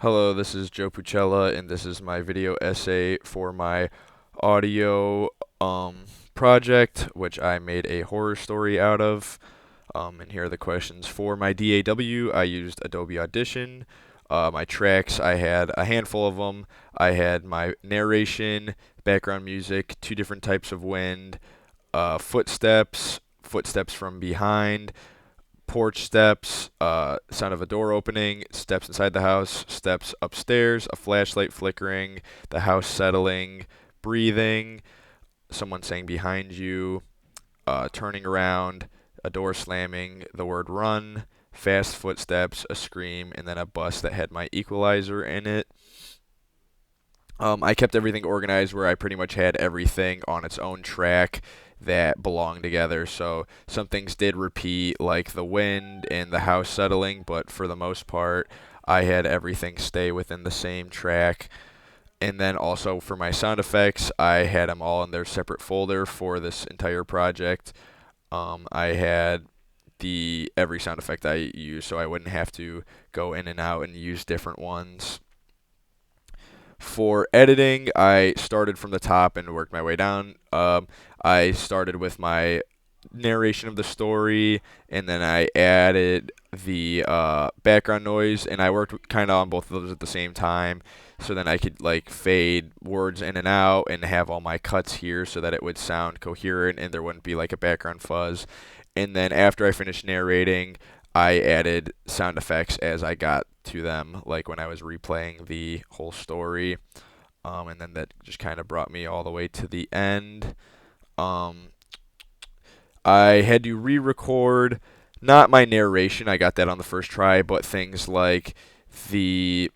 Hello, this is Joe Pucella, and this is my video essay for my audio project, which I made a horror story out of. And here are the questions. For my DAW, I used Adobe Audition. My tracks, I had a handful of them. I had my narration, background music, two different types of wind, footsteps, footsteps from behind, porch steps, sound of a door opening, steps inside the house, steps upstairs, a flashlight flickering, the house settling, breathing, someone saying behind you, turning around, a door slamming, the word run, fast footsteps, a scream, and then a bus that had my equalizer in it. I kept everything organized where I pretty much had everything on its own track that belonged together. So some things did repeat, like the wind and the house settling, but for the most part, I had everything stay within the same track. And then also for my sound effects, I had them all in their separate folder for this entire project. I had the every sound effect I used, so I wouldn't have to go in and out and use different ones. For editing, I started from the top and worked my way down. I started with my narration of the story, and then I added the background noise, and I worked kind of on both of those at the same time. So then I could like fade words in and out and have all my cuts here so that it would sound coherent and there wouldn't be like a background fuzz. And then after I finished narrating, I added sound effects as I got to them, like when I was replaying the whole story. And then that just kind of brought me all the way to the end. Um, I had to re-record, not my narration, I got that on the first try, but things like the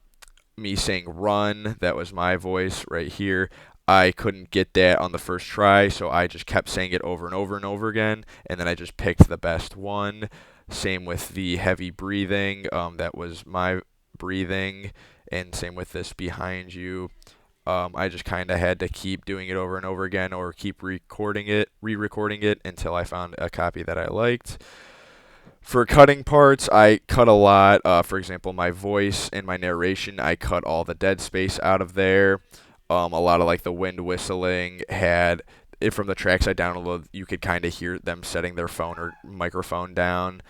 me saying run, that was my voice right here. I couldn't get that on the first try, so I just kept saying it over and over and over again, and then I just picked the best one. Same with the heavy breathing, that was my breathing, and same with this behind you. I just kind of had to keep doing it over and over again or keep re-recording it until I found a copy that I liked. For cutting parts, I cut a lot. For example, my voice and my narration, I cut all the dead space out of there. A lot of like the wind whistling had it from the tracks I downloaded. You could kind of hear them setting their phone or microphone down.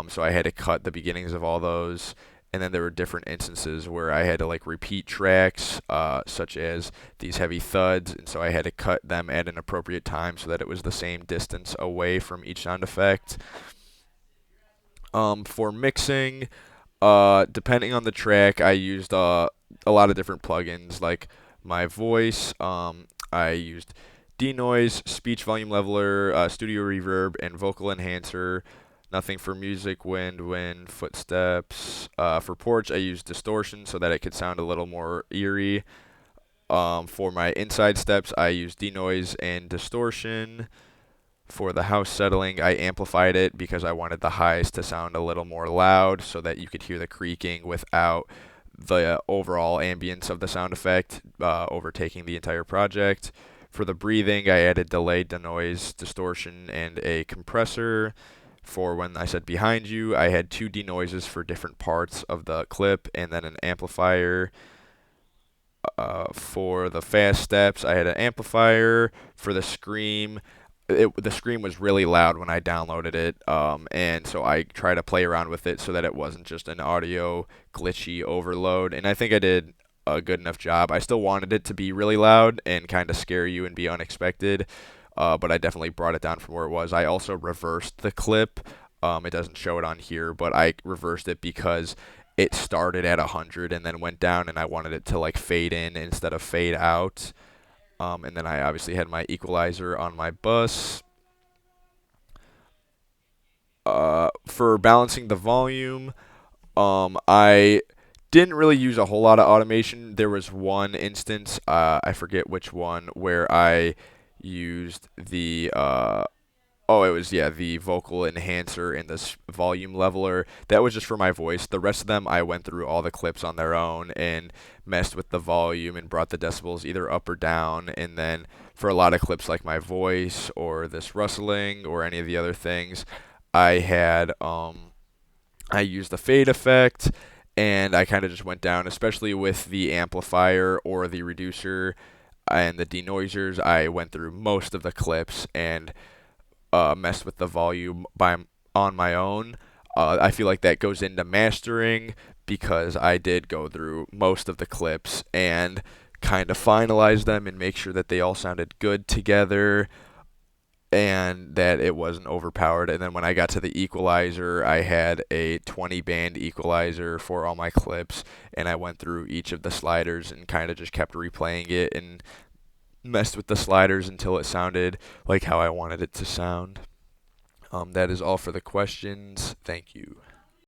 So I had to cut the beginnings of all those. And then there were different instances where I had to like repeat tracks, such as these heavy thuds, and so I had to cut them at an appropriate time so that it was the same distance away from each sound effect. For mixing, depending on the track, I used a lot of different plugins like my voice. I used denoise, speech volume leveler, studio reverb, and vocal enhancer. Nothing for music, wind, footsteps. For porch, I used distortion so that it could sound a little more eerie. For my inside steps, I used denoise and distortion. For the house settling, I amplified it because I wanted the highs to sound a little more loud so that you could hear the creaking without the overall ambience of the sound effect overtaking the entire project. For the breathing, I added delay, denoise, distortion, and a compressor. For when I said behind you, I had two denoises for different parts of the clip and then an amplifier. For the fast steps, I had an amplifier. For the scream, the scream was really loud when I downloaded it, and so I tried to play around with it so that it wasn't just an audio glitchy overload. And I think I did a good enough job. I still wanted it to be really loud and kind of scare you and be unexpected, but I definitely brought it down from where it was. I also reversed the clip. It doesn't show it on here, but I reversed it because it started at 100 and then went down, and I wanted it to like fade in instead of fade out. And then I obviously had my equalizer on my bus. For balancing the volume, I didn't really use a whole lot of automation. There was one instance, I forget which one, where I used oh, it was, yeah, the vocal enhancer and this volume leveler. That was just for my voice. The rest of them, I went through all the clips on their own and messed with the volume and brought the decibels either up or down. And then for a lot of clips like my voice or this rustling or any of the other things, I had I used the fade effect, and I kind of just went down, especially with the amplifier or the reducer and the denoisers. I went through most of the clips and messed with the volume on my own. I feel like that goes into mastering because I did go through most of the clips and kind of finalize them and make sure that they all sounded good together and that it wasn't overpowered. And then when I got to the equalizer, I had a 20 band equalizer for all my clips, and I went through each of the sliders and kind of just kept replaying it and messed with the sliders until it sounded like how I wanted it to sound. That is all for the questions. Thank you.